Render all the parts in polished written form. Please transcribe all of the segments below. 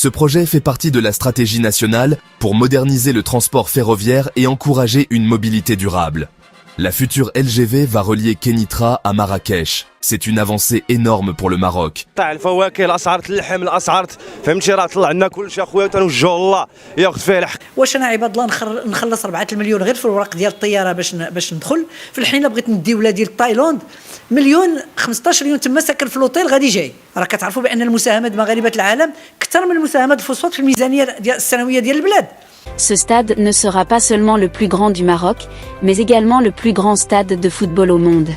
Ce projet fait partie de la stratégie nationale pour moderniser le transport ferroviaire et encourager une mobilité durable. La future LGV va relier Kenitra à Marrakech. C'est une avancée énorme pour le Maroc. الفواكه الاسعار اللحم الاسعار فهمتي راه طلع لنا كلشي اخويا تنوجهوا الله ياخذ فيه الحق. واش انا عباد الله نخلص 4 المليون غير في الورق ديال الطياره باش ندخل في الحين بغيت ندي ولا ديال تايلاند مليون 15 مليون تما ساكن في لوطيل غادي جاي. راه كتعرفوا بان المساهمات مغاربه العالم اكثر من المساهمات الفوسفات في الميزانيه السنويه ديال البلاد. Ce stade ne sera pas seulement le plus grand du Maroc, mais également le plus grand stade de football au monde.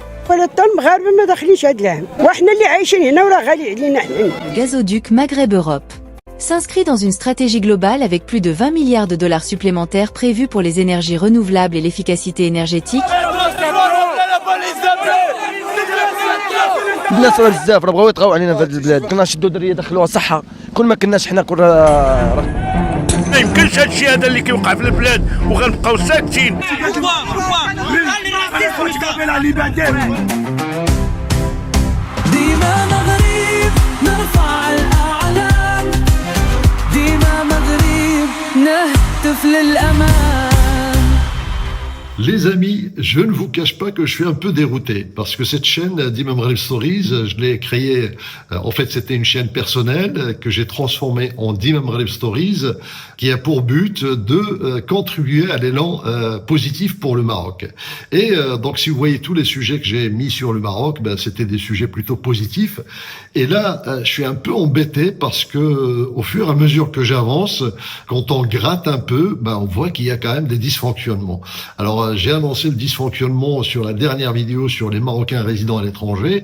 Le gazoduc Maghreb-Europe s'inscrit dans une stratégie globale avec plus de 20 milliards de dollars supplémentaires prévus pour les énergies renouvelables et l'efficacité énergétique. الناس راه بزاف راه بغاو يطغاو علينا في هذه البلاد، كنا نشدوا دريه يدخلوها صحه، كل ما كناش حنا ما يمكنش هذا الشيء هذا اللي كيوقع في البلاد وغنبقاو ساكتين. ديما مغرب نرفع الأعلام، ديما مغرب نهتف للأمان. Les amis, je ne vous cache pas que je suis un peu dérouté parce que cette chaîne d'Imam Maghreb Stories, je l'ai créée, en fait c'était une chaîne personnelle que j'ai transformée en d'Imam Maghreb Stories qui a pour but de contribuer à l'élan positif pour le Maroc. Et donc si vous voyez tous les sujets que j'ai mis sur le Maroc, ben, c'était des sujets plutôt positifs. Et là, je suis un peu embêté parce que au fur et à mesure que j'avance, quand on gratte un peu, ben, on voit qu'il y a quand même des dysfonctionnements. Alors j'ai annoncé le dysfonctionnement sur la dernière vidéo sur les Marocains résidant à l'étranger.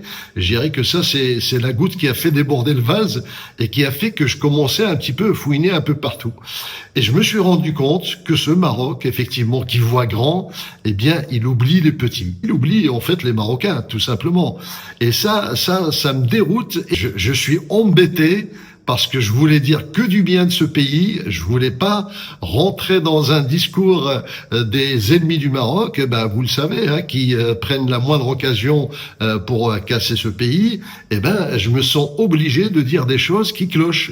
Je dirais que ça, c'est la goutte qui a fait déborder le vase et qui a fait que je commençais un petit peu à fouiner un peu partout. Et je me suis rendu compte que ce Maroc, effectivement, qui voit grand, eh bien, il oublie les petits. Il oublie, en fait, les Marocains, tout simplement. Et ça me déroute. Et je suis embêté parce que je voulais dire que du bien de ce pays, je voulais pas rentrer dans un discours des ennemis du Maroc, ben vous le savez, hein, qui prennent la moindre occasion pour casser ce pays. Eh ben, je me sens obligé de dire des choses qui clochent,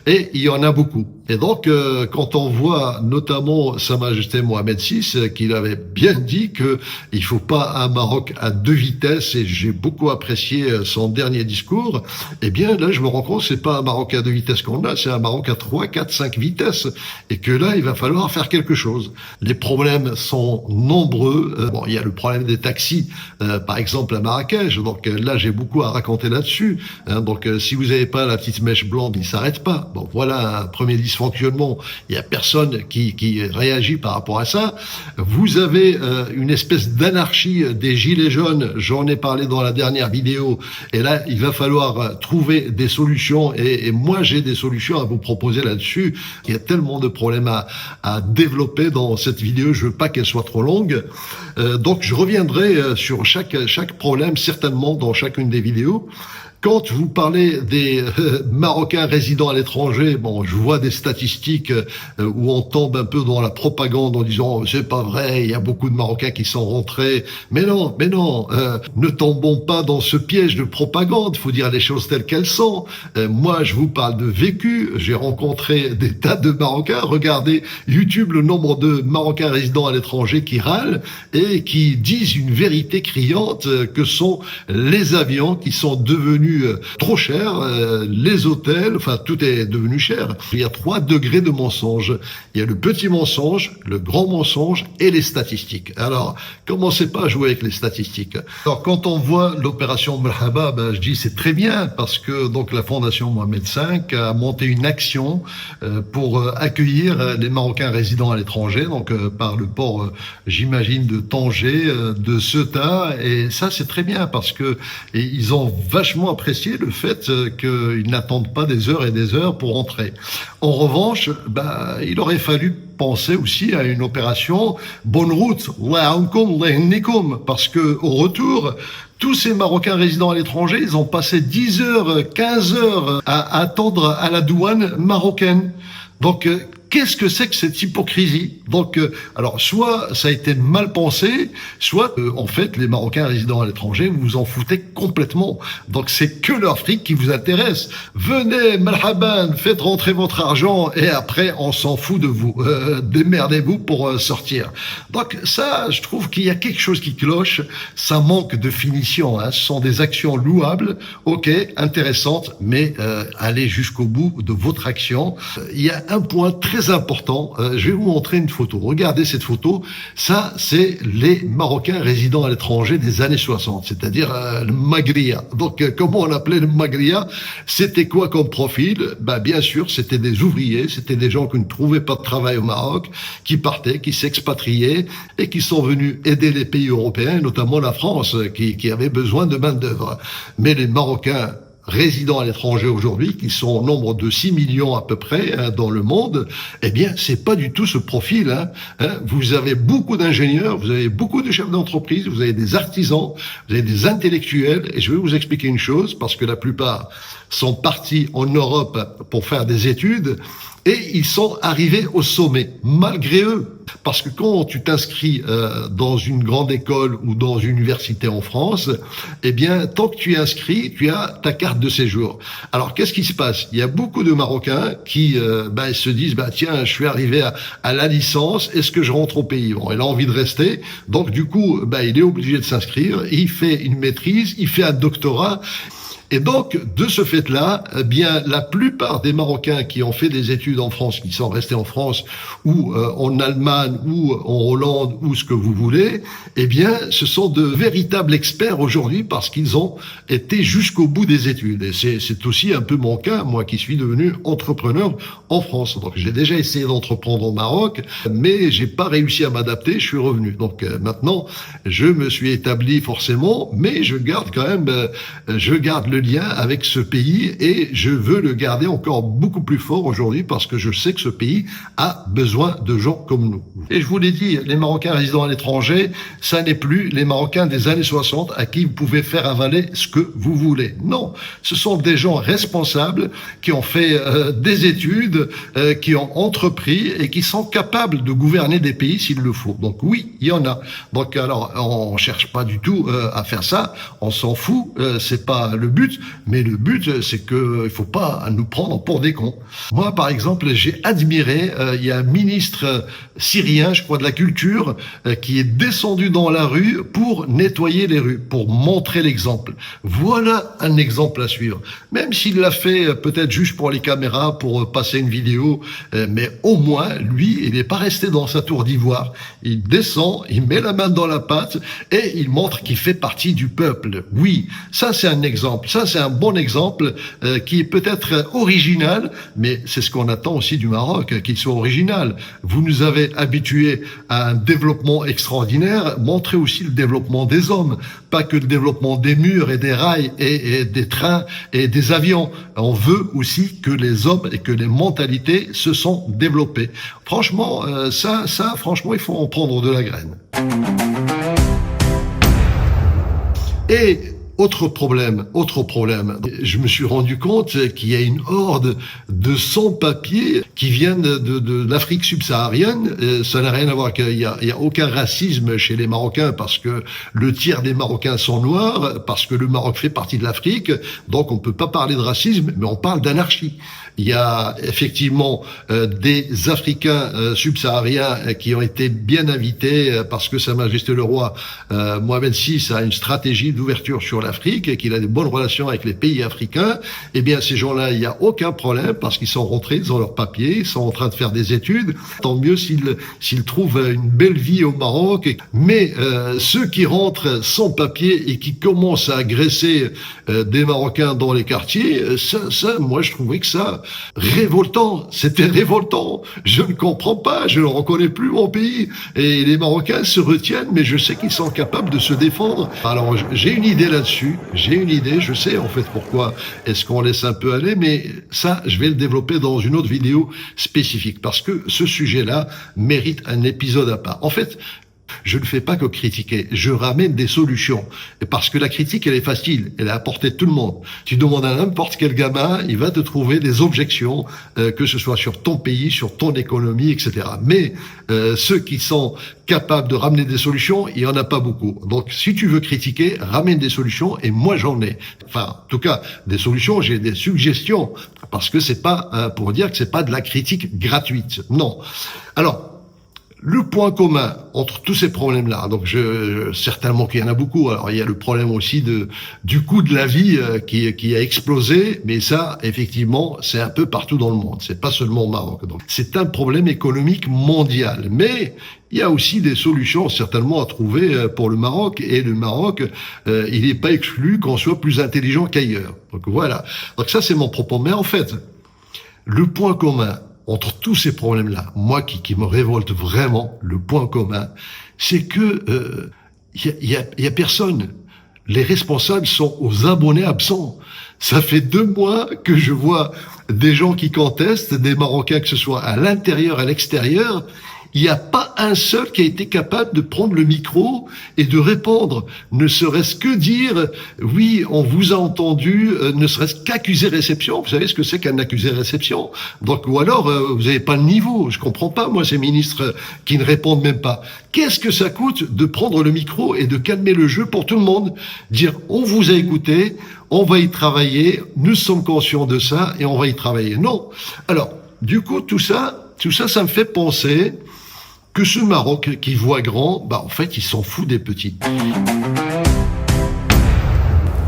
et il y en a beaucoup. Et donc, quand on voit notamment Sa Majesté Mohamed VI, qu'il avait bien dit que il faut pas un Maroc à 2 vitesses, et j'ai beaucoup apprécié son dernier discours, eh bien là, je me rends compte que c'est pas un Maroc à 2 vitesses qu'on a, c'est un Maroc à 3, 4, 5 vitesses, et que là, il va falloir faire quelque chose. Les problèmes sont nombreux. Bon, il y a le problème des taxis, par exemple à Marrakech. Donc là, j'ai beaucoup à raconter là-dessus. Hein, donc si vous n'avez pas la petite mèche blonde, il s'arrête pas. Bon, voilà un premier dysfonctionnement. Il y a personne qui réagit par rapport à ça. Vous avez une espèce d'anarchie des gilets jaunes. J'en ai parlé dans la dernière vidéo. Et là, il va falloir trouver des solutions. Et moi, j'ai des solutions à vous proposer là-dessus. Il y a tellement de problèmes à développer dans cette vidéo. Je veux pas qu'elle soit trop longue. Donc, je reviendrai sur chaque problème, certainement, dans chacune des vidéos. Quand vous parlez des Marocains résidant à l'étranger, bon, je vois des statistiques où on tombe un peu dans la propagande en disant c'est pas vrai, il y a beaucoup de Marocains qui sont rentrés. Mais non, ne tombons pas dans ce piège de propagande. Faut dire les choses telles qu'elles sont. Moi, je vous parle de vécu. J'ai rencontré des tas de Marocains. Regardez YouTube le nombre de Marocains résidant à l'étranger qui râlent et qui disent une vérité criante que sont les avions qui sont devenus trop cher, les hôtels, enfin tout est devenu cher. Il y a 3 degrés de mensonge. Il y a le petit mensonge, le grand mensonge et les statistiques. Alors, commencez pas à jouer avec les statistiques. Alors, quand on voit l'opération Merhaba, ben, je dis c'est très bien parce que donc la Fondation Mohamed V a monté une action pour accueillir les Marocains résidant à l'étranger, donc par le port, j'imagine, de Tanger, de Ceuta, et ça c'est très bien parce que ils ont vachement apprécié le fait qu'ils n'attendent pas des heures et des heures pour entrer. En revanche, bah, il aurait fallu penser aussi à une opération bonne route, parce que au retour, tous ces Marocains résidant à l'étranger, ils ont passé 10 heures, 15 heures à attendre à la douane marocaine. Donc, qu'est-ce que c'est que cette hypocrisie? Donc, alors, soit ça a été mal pensé, soit, en fait, les Marocains résidant à l'étranger, vous vous en foutez complètement. Donc, c'est que l'Afrique qui vous intéresse. Venez, marhaban, faites rentrer votre argent et après, on s'en fout de vous. Démerdez-vous pour sortir. Donc, ça, je trouve qu'il y a quelque chose qui cloche. Ça manque de finition. Hein. Ce sont des actions louables, ok, intéressantes, mais allez jusqu'au bout de votre action. Il y a un point très important. Je vais vous montrer une photo. Regardez cette photo. Ça, c'est les Marocains résidant à l'étranger des années 60, c'est-à-dire le Magria. Donc, comment on appelait le Magria? C'était quoi comme profil? Bien sûr, c'était des ouvriers, c'était des gens qui ne trouvaient pas de travail au Maroc, qui partaient, qui s'expatriaient et qui sont venus aider les pays européens, notamment la France, qui avait besoin de main-d'œuvre. Mais les Marocains résidents à l'étranger aujourd'hui, qui sont au nombre de 6 millions à peu près dans le monde, eh bien, c'est pas du tout ce profil. Vous avez beaucoup d'ingénieurs, vous avez beaucoup de chefs d'entreprise, vous avez des artisans, vous avez des intellectuels, et je vais vous expliquer une chose, parce que la plupart sont partis en Europe pour faire des études, et ils sont arrivés au sommet, malgré eux. Parce que quand tu t'inscris dans une grande école ou dans une université en France, eh bien, tant que tu es inscrit, tu as ta carte de séjour. Alors, qu'est-ce qui se passe? Il y a beaucoup de Marocains qui se disent, tiens, je suis arrivé à la licence, est-ce que je rentre au pays? Bon, il a envie de rester, donc du coup, il est obligé de s'inscrire, il fait une maîtrise, il fait un doctorat. Et donc, de ce fait-là, la plupart des Marocains qui ont fait des études en France, qui sont restés en France, ou en Allemagne, ou en Hollande, ou ce que vous voulez, ce sont de véritables experts aujourd'hui parce qu'ils ont été jusqu'au bout des études. Et c'est aussi un peu mon cas, moi qui suis devenu entrepreneur en France. Donc, j'ai déjà essayé d'entreprendre au Maroc, mais j'ai pas réussi à m'adapter, je suis revenu. Donc, maintenant, je me suis établi forcément, mais je garde quand même, le lien avec ce pays et je veux le garder encore beaucoup plus fort aujourd'hui parce que je sais que ce pays a besoin de gens comme nous. Et je vous l'ai dit, les Marocains résidant à l'étranger, ça n'est plus les Marocains des années 60 à qui vous pouvez faire avaler ce que vous voulez. Non, ce sont des gens responsables qui ont fait des études, qui ont entrepris et qui sont capables de gouverner des pays s'il le faut. Donc oui, il y en a. Donc alors, on cherche pas du tout à faire ça, on s'en fout, c'est pas le but. Mais le but, c'est que il faut pas nous prendre pour des cons. Moi, par exemple, j'ai admiré, il y a un ministre syrien, je crois, de la culture, qui est descendu dans la rue pour nettoyer les rues, pour montrer l'exemple. Voilà un exemple à suivre. Même s'il l'a fait peut-être juste pour les caméras, pour passer une vidéo, mais au moins, lui, il n'est pas resté dans sa tour d'ivoire. Il descend, il met la main dans la pâte et il montre qu'il fait partie du peuple. Oui, ça c'est un exemple. Ça, c'est un bon exemple qui est peut-être original, mais c'est ce qu'on attend aussi du Maroc, qu'il soit original. Vous nous avez habitués à un développement extraordinaire, montrez aussi le développement des hommes, pas que le développement des murs et des rails et des trains et des avions. On veut aussi que les hommes et que les mentalités se sont développées. Franchement, franchement, il faut en prendre de la graine. Et autre problème, je me suis rendu compte qu'il y a une horde de sans-papiers qui viennent de l'Afrique subsaharienne. Ça n'a rien à voir, il y a aucun racisme chez les Marocains parce que le tiers des Marocains sont noirs, parce que le Maroc fait partie de l'Afrique, donc on peut pas parler de racisme, mais on parle d'anarchie. Il y a effectivement des Africains subsahariens qui ont été bien invités parce que Sa Majesté le Roi Mohamed VI a une stratégie d'ouverture sur l'Afrique et qu'il a des bonnes relations avec les pays africains. Eh bien, ces gens-là, il n'y a aucun problème parce qu'ils sont rentrés, ils ont leurs papiers, ils sont en train de faire des études. Tant mieux s'ils trouvent une belle vie au Maroc. Mais ceux qui rentrent sans papier et qui commencent à agresser des Marocains dans les quartiers, ça, moi, je trouvais que ça révoltant, c'était révoltant. Je ne comprends pas, je ne reconnais plus mon pays. Et les Marocains se retiennent, mais je sais qu'ils sont capables de se défendre. Alors j'ai une idée là-dessus, je sais en fait pourquoi est-ce qu'on laisse un peu aller, mais ça, je vais le développer dans une autre vidéo spécifique, parce que ce sujet-là mérite un épisode à part. En fait, Je ne fais pas que critiquer, je ramène des solutions. Et parce que la critique, elle est facile, elle est à portée de tout le monde. Tu demandes à n'importe quel gamin, il va te trouver des objections, que ce soit sur ton pays, sur ton économie, etc. Mais ceux qui sont capables de ramener des solutions, il y en a pas beaucoup. Donc, si tu veux critiquer, ramène des solutions, et moi j'en ai. Enfin, en tout cas, des solutions, j'ai des suggestions, parce que c'est pas pour dire que c'est pas de la critique gratuite. Non. Alors, le point commun entre tous ces problèmes-là, donc certainement qu'il y en a beaucoup. Alors il y a le problème aussi du coût de la vie qui a explosé, mais ça effectivement c'est un peu partout dans le monde. C'est pas seulement au Maroc. Donc c'est un problème économique mondial, mais il y a aussi des solutions certainement à trouver pour le Maroc, et le Maroc il n'est pas exclu qu'on soit plus intelligent qu'ailleurs. Donc voilà. Donc ça c'est mon propos. Mais en fait, le point commun entre tous ces problèmes-là, moi qui me révolte vraiment, le point commun, c'est que y a personne. Les responsables sont aux abonnés absents. Ça fait 2 mois que je vois des gens qui contestent, des Marocains, que ce soit à l'intérieur, à l'extérieur. Il n'y a pas un seul qui a été capable de prendre le micro et de répondre, ne serait-ce que dire « oui, on vous a entendu », ne serait-ce qu'accusé réception. Vous savez ce que c'est qu'un accusé réception? Donc, ou alors, vous n'avez pas le niveau. Je comprends pas, moi, ces ministres qui ne répondent même pas. Qu'est-ce que ça coûte de prendre le micro et de calmer le jeu pour tout le monde? Dire « on vous a écouté, on va y travailler, nous sommes conscients de ça et on va y travailler ». Non. Alors, du coup, tout ça, ça me fait penser que ce Maroc qui voit grand, en fait, il s'en fout des petits.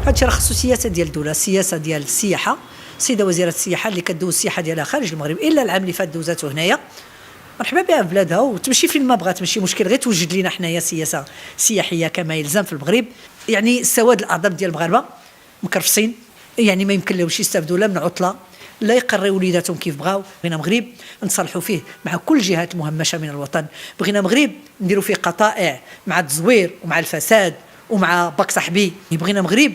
هادشي راه خصو سياسه ديال الدوله، السياسه ديال السياحه. السيده وزيره السياحه اللي كدوز السياحه ديالها خارج المغرب، الا العام اللي فات دوزاتو هنايا، مرحبا بها في بلادها وتمشي فين ما بغات، ماشي مشكل، غير توجد لينا حنايا سياسه سياحيه كما يلزم في المغرب. يعني السواد الاعظم ديال المغاربه مكرفسين، يعني ما يمكن لهمش يستافدوا لا من عطله لا يقريوا وليداتهم كيف بغاو. بغينا مغرب نتصالحوا فيه مع كل الجهات المهمشه من الوطن، بغينا مغرب نديروا فيه قطائع مع التزوير ومع الفساد ومع باك صاحبي. بغينا مغرب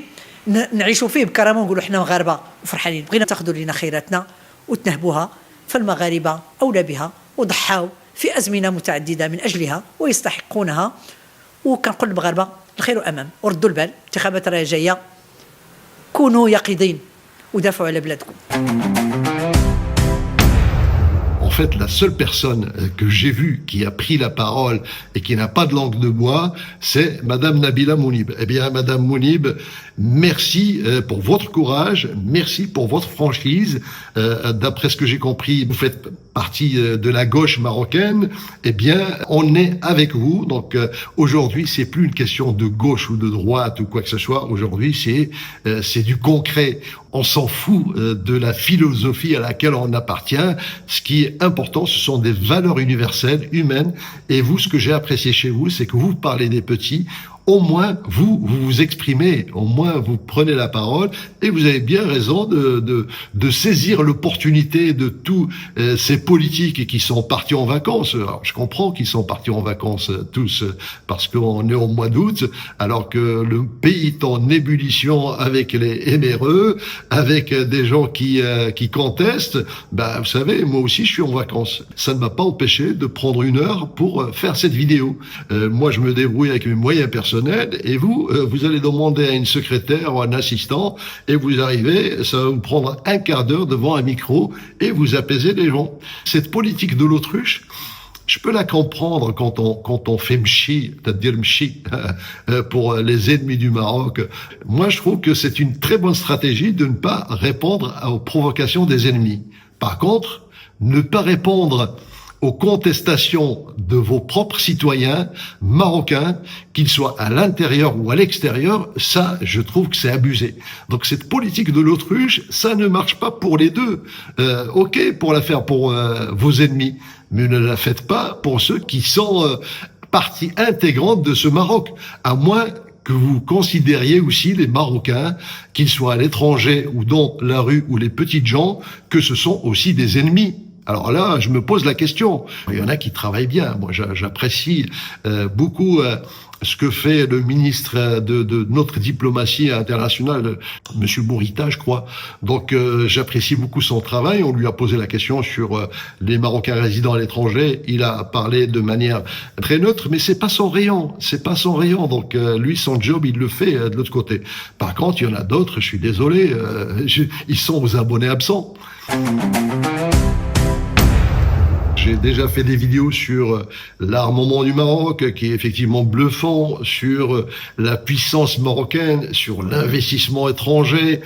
نعيشوا فيه بكرامه ونقولوا حنا مغاربه وفرحانين. بغينا تاخذوا لنا خيراتنا وتنهبوها، فالمغاربه اولى بها وضحاو في ازمنه متعدده من اجلها ويستحقونها. وكنقول للمغاربه الخير امام، وردوا البال، انتخابات راهي جايه، كونوا يقظين ودافعوا على بلادكم. En fait, la seule personne que j'ai vue qui a pris la parole et qui n'a pas de langue de bois, c'est Madame Nabila Mounib. Eh bien, Madame Mounib, merci pour votre courage, merci pour votre franchise. D'après ce que j'ai compris, vous faites partie de la gauche marocaine. Eh bien, on est avec vous. Donc, aujourd'hui, c'est plus une question de gauche ou de droite ou quoi que ce soit. Aujourd'hui, c'est du concret. On s'en fout de la philosophie à laquelle on appartient. Ce qui est important, ce sont des valeurs universelles, humaines. Et vous, ce que j'ai apprécié chez vous, c'est que vous parlez des petits. Au moins, vous exprimez, au moins vous prenez la parole, et vous avez bien raison de saisir l'opportunité de tous ces politiques qui sont partis en vacances. Alors, je comprends qu'ils sont partis en vacances tous parce qu'on est au mois d'août, alors que le pays est en ébullition avec les MRE, avec des gens qui contestent. Vous savez, moi aussi je suis en vacances. Ça ne m'a pas empêché de prendre 1 heure pour faire cette vidéo. Moi, je me débrouille avec mes moyens personnels. Et vous allez demander à une secrétaire ou un assistant et vous arrivez, ça va vous prendre 1/4 d'heure devant un micro et vous apaisez les gens. Cette politique de l'autruche, je peux la comprendre quand on fait mchi, c'est-à-dire mchi, pour les ennemis du Maroc. Moi, je trouve que c'est une très bonne stratégie de ne pas répondre aux provocations des ennemis. Par contre, ne pas répondre aux contestations de vos propres citoyens marocains, qu'ils soient à l'intérieur ou à l'extérieur, ça, je trouve que c'est abusé. Donc cette politique de l'autruche, ça ne marche pas pour les deux. Ok, pour la faire pour vos ennemis, mais ne la faites pas pour ceux qui sont partie intégrante de ce Maroc, à moins que vous considériez aussi les Marocains, qu'ils soient à l'étranger ou dans la rue ou les petites gens, que ce sont aussi des ennemis. Alors là, je me pose la question. Il y en a qui travaillent bien. Moi, j'apprécie beaucoup ce que fait le ministre de notre diplomatie internationale, Monsieur Bourita, je crois. Donc, j'apprécie beaucoup son travail. On lui a posé la question sur les Marocains résidant à l'étranger. Il a parlé de manière très neutre, mais c'est pas son rayon. C'est pas son rayon. Donc, lui, son job, il le fait de l'autre côté. Par contre, il y en a d'autres, je suis désolé, ils sont aux abonnés absents. J'ai déjà fait des vidéos sur l'armement du Maroc, qui est effectivement bluffant, sur la puissance marocaine, sur l'investissement étranger,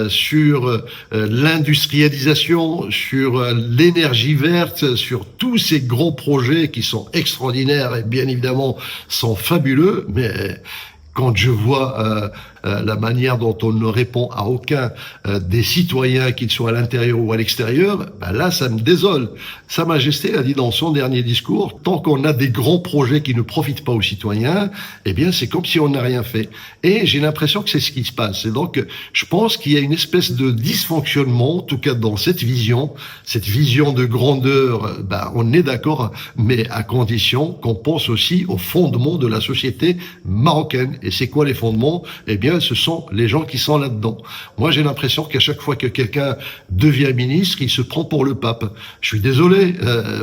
sur l'industrialisation, sur l'énergie verte, sur tous ces grands projets qui sont extraordinaires et bien évidemment sont fabuleux, mais quand je vois la manière dont on ne répond à aucun des citoyens, qu'ils soient à l'intérieur ou à l'extérieur, ben là, ça me désole. Sa Majesté a dit dans son dernier discours, tant qu'on a des grands projets qui ne profitent pas aux citoyens, eh bien, c'est comme si on n'a rien fait. Et j'ai l'impression que c'est ce qui se passe. Et donc, je pense qu'il y a une espèce de dysfonctionnement, en tout cas dans cette vision de grandeur, ben, on est d'accord, mais à condition qu'on pense aussi aux fondements de la société marocaine. Et c'est quoi les fondements? Eh bien, ce sont les gens qui sont là-dedans. Moi, j'ai l'impression qu'à chaque fois que quelqu'un devient ministre, il se prend pour le pape. Je suis désolé,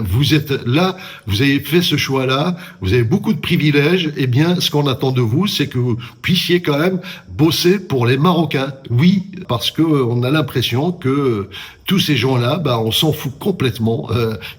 vous êtes là, vous avez fait ce choix-là, vous avez beaucoup de privilèges. Eh bien, ce qu'on attend de vous, c'est que vous puissiez quand même bosser pour les Marocains. Oui, parce que on a l'impression que tous ces gens-là, bah, on s'en fout complètement,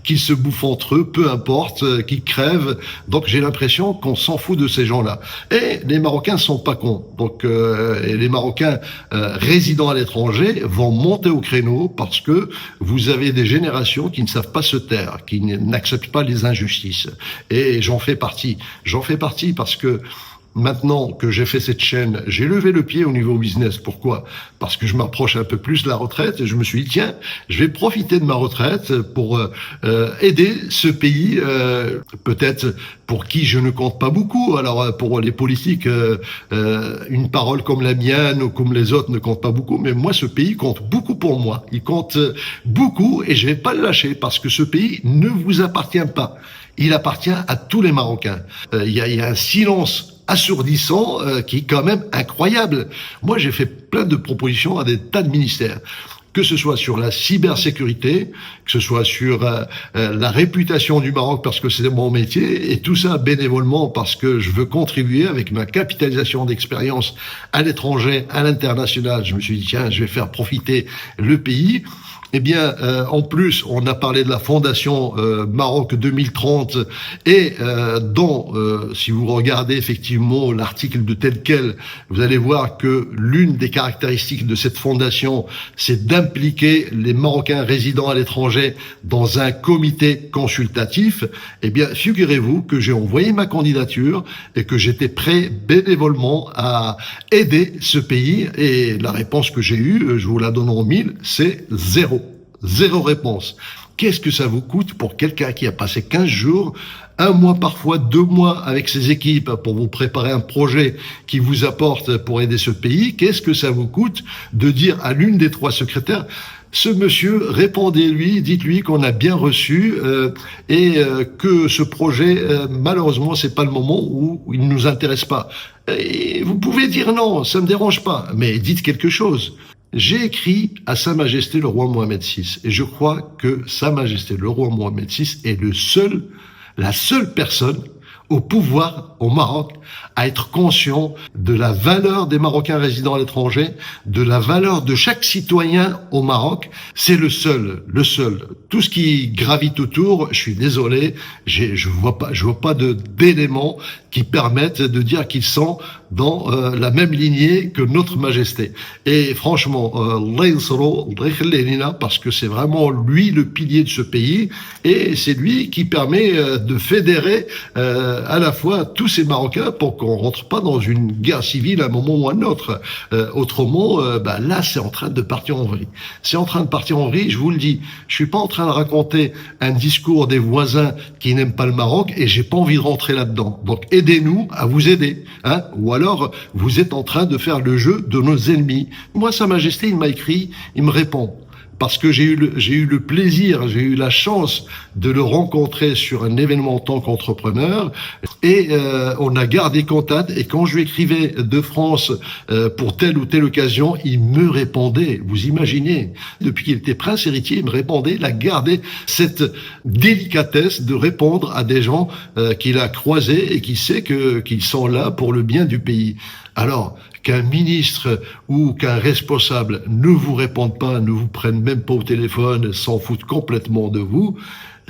qu'ils se bouffent entre eux, peu importe, qu'ils crèvent. Donc, j'ai l'impression qu'on s'en fout de ces gens-là. Et les Marocains sont pas cons. Donc, et les Marocains résidant à l'étranger vont monter au créneau parce que vous avez des générations qui ne savent pas se taire, qui n'acceptent pas les injustices. Et j'en fais partie. J'en fais partie parce que maintenant que j'ai fait cette chaîne, j'ai levé le pied au niveau business. Pourquoi? Parce que je m'approche un peu plus de la retraite et je me suis dit, tiens, je vais profiter de ma retraite pour aider ce pays, peut-être pour qui je ne compte pas beaucoup. Alors pour les politiques, une parole comme la mienne ou comme les autres ne compte pas beaucoup, mais moi, ce pays compte beaucoup pour moi. Il compte beaucoup et je vais pas le lâcher parce que ce pays ne vous appartient pas. Il appartient à tous les Marocains. Il y a un silence assourdissant qui est quand même incroyable. Moi, j'ai fait plein de propositions à des tas de ministères, que ce soit sur la cybersécurité, que ce soit sur la réputation du Maroc parce que c'est mon métier, et tout ça bénévolement parce que je veux contribuer avec ma capitalisation d'expérience à l'étranger, à l'international. Je me suis dit, tiens, je vais faire profiter le pays. Eh bien, en plus, on a parlé de la Fondation Maroc 2030 et dont, si vous regardez effectivement l'article de tel quel, vous allez voir que l'une des caractéristiques de cette fondation, c'est d'impliquer les Marocains résidant à l'étranger dans un comité consultatif. Eh bien, figurez-vous que j'ai envoyé ma candidature et que j'étais prêt bénévolement à aider ce pays. Et la réponse que j'ai eue, je vous la donne en mille, c'est zéro. Zéro réponse. Qu'est-ce que ça vous coûte pour quelqu'un qui a passé 15 jours, 1 mois, parfois 2 mois avec ses équipes pour vous préparer un projet qui vous apporte pour aider ce pays? Qu'est-ce que ça vous coûte de dire à l'une des 3 secrétaires, ce monsieur, répondez-lui, dites-lui qu'on a bien reçu et que ce projet, malheureusement, c'est pas le moment où il ne nous intéresse pas. Et vous pouvez dire non, ça me dérange pas, mais dites quelque chose. J'ai écrit à Sa Majesté le roi Mohamed VI et je crois que Sa Majesté le roi Mohamed VI est la seule personne au pouvoir au Maroc à être conscient de la valeur des Marocains résidant à l'étranger, de la valeur de chaque citoyen au Maroc. C'est le seul. Tout ce qui gravite autour, je suis désolé, je vois pas d'éléments qui permettent de dire qu'ils sont dans la même lignée que notre Majesté. Et franchement, parce que c'est vraiment lui le pilier de ce pays et c'est lui qui permet de fédérer à la fois tous ces Marocains pour qu'on rentre pas dans une guerre civile à un moment ou à un autre. Autrement, là, c'est en train de partir en vrille. C'est en train de partir en vrille, je vous le dis. Je suis pas en train de raconter un discours des voisins qui n'aiment pas le Maroc et j'ai pas envie de rentrer là-dedans. Donc, aidez-nous à vous aider, hein. Ou alors, vous êtes en train de faire le jeu de nos ennemis. Moi, Sa Majesté, il m'a écrit, il me répond. parce que j'ai eu le plaisir, j'ai eu la chance de le rencontrer sur un événement en tant qu'entrepreneur, et on a gardé contact, et quand je lui écrivais de France pour telle ou telle occasion, il me répondait. Vous imaginez, depuis qu'il était prince héritier, il me répondait. Il a gardé cette délicatesse de répondre à des gens qu'il a croisés et qui sait qu'ils sont là pour le bien du pays. Alors, qu'un ministre ou qu'un responsable ne vous réponde pas, ne vous prenne même pas au téléphone, s'en foutent complètement de vous,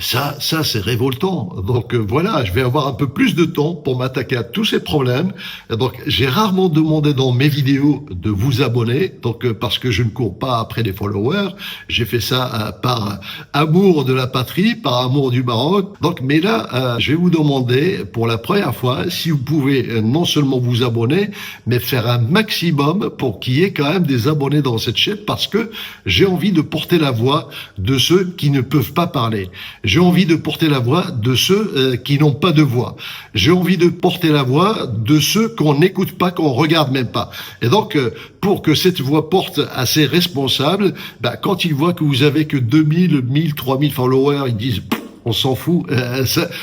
ça c'est révoltant. Donc voilà, je vais avoir un peu plus de temps pour m'attaquer à tous ces problèmes. Donc j'ai rarement demandé dans mes vidéos de vous abonner, donc parce que je ne cours pas après les followers. J'ai fait ça par amour de la patrie, par amour du Maroc. Donc mais là, je vais vous demander pour la première fois si vous pouvez non seulement vous abonner, mais faire un maximum pour qu'il y ait quand même des abonnés dans cette chaîne, parce que j'ai envie de porter la voix de ceux qui ne peuvent pas parler. J'ai envie de porter la voix de ceux qui n'ont pas de voix. J'ai envie de porter la voix de ceux qu'on n'écoute pas, qu'on regarde même pas. Et donc, pour que cette voix porte à ces responsables, quand ils voient que vous avez que 2000, 1000, 3000 followers, ils disent... on s'en fout,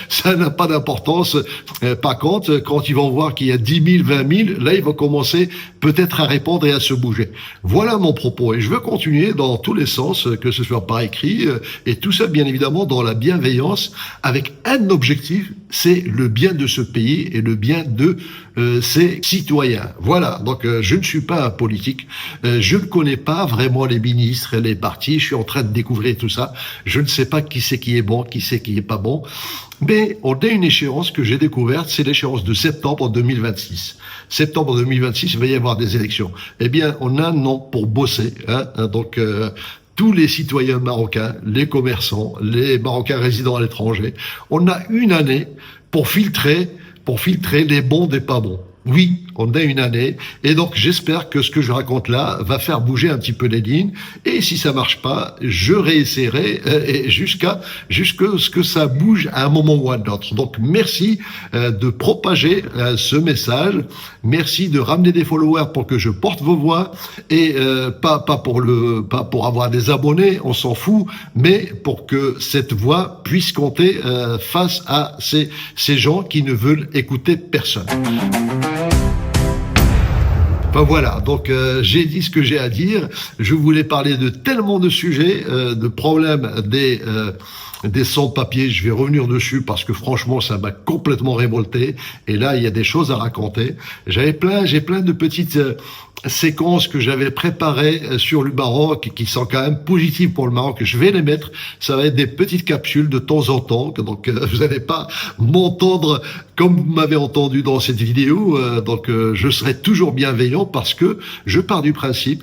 ça n'a pas d'importance. Par contre, quand ils vont voir qu'il y a 10 000, 20 000, là, ils vont commencer peut-être à répondre et à se bouger. Voilà mon propos. Et je veux continuer dans tous les sens, que ce soit par écrit, et tout ça, bien évidemment, dans la bienveillance, avec un objectif, c'est le bien de ce pays et le bien de ses citoyens. Voilà. Donc, je ne suis pas un politique. Je ne connais pas vraiment les ministres et les partis. Je suis en train de découvrir tout ça. Je ne sais pas qui c'est qui est bon, qui c'est qui est pas bon. Mais on a une échéance que j'ai découverte, c'est l'échéance de septembre 2026. Septembre 2026, il va y avoir des élections. Eh bien, on a un an pour bosser. Donc, tous les citoyens marocains, les commerçants, les Marocains résidant à l'étranger, on a une année pour filtrer les bons des pas bons. Oui, on a une année, et donc j'espère que ce que je raconte là va faire bouger un petit peu les lignes, et si ça marche pas, je réessayerai jusqu'à ce que ça bouge à un moment ou à un autre. Donc merci de propager ce message, merci de ramener des followers pour que je porte vos voix, et pas pour avoir des abonnés, on s'en fout, mais pour que cette voix puisse compter face à ces gens qui ne veulent écouter personne. Voilà, donc j'ai dit ce que j'ai à dire. Je voulais parler de tellement de sujets, de problèmes des sans-papiers. Je vais revenir dessus parce que franchement, ça m'a complètement révolté. Et là, il y a des choses à raconter. J'ai plein de petites séquences que j'avais préparées sur le Maroc qui sont quand même positives pour le Maroc. Je vais les mettre. Ça va être des petites capsules de temps en temps. Donc, vous n'allez pas m'entendre comme vous m'avez entendu dans cette vidéo. Donc, je serai toujours bienveillant parce que je pars du principe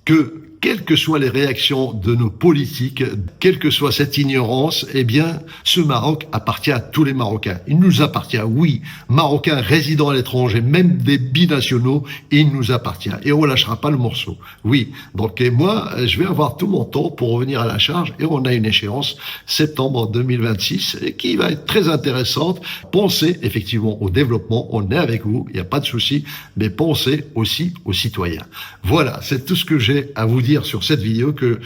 que quelles que soient les réactions de nos politiques, quelle que soit cette ignorance, eh bien, ce Maroc appartient à tous les Marocains. Il nous appartient, oui. Marocains résidant à l'étranger, même des binationaux, il nous appartient. Et on lâchera pas le morceau. Oui. Donc, et moi, je vais avoir tout mon temps pour revenir à la charge, et on a une échéance, septembre 2026, qui va être très intéressante. Pensez, effectivement, au développement. On est avec vous. Il n'y a pas de souci. Mais pensez aussi aux citoyens. Voilà. C'est tout ce que j'ai à vous dire sur cette vidéo, que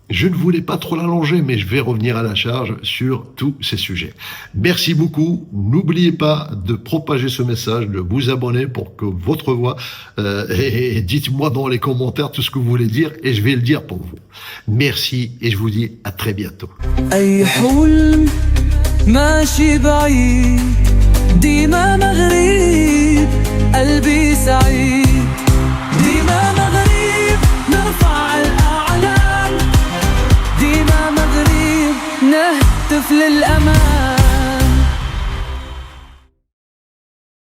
je ne voulais pas trop l'allonger, mais je vais revenir à la charge sur tous ces sujets. Merci beaucoup. N'oubliez pas de propager ce message, de vous abonner pour que votre voix, et dites-moi dans les commentaires tout ce que vous voulez dire, et je vais le dire pour vous. Merci, et je vous dis à très bientôt. ديما مغرب قلبي سعيد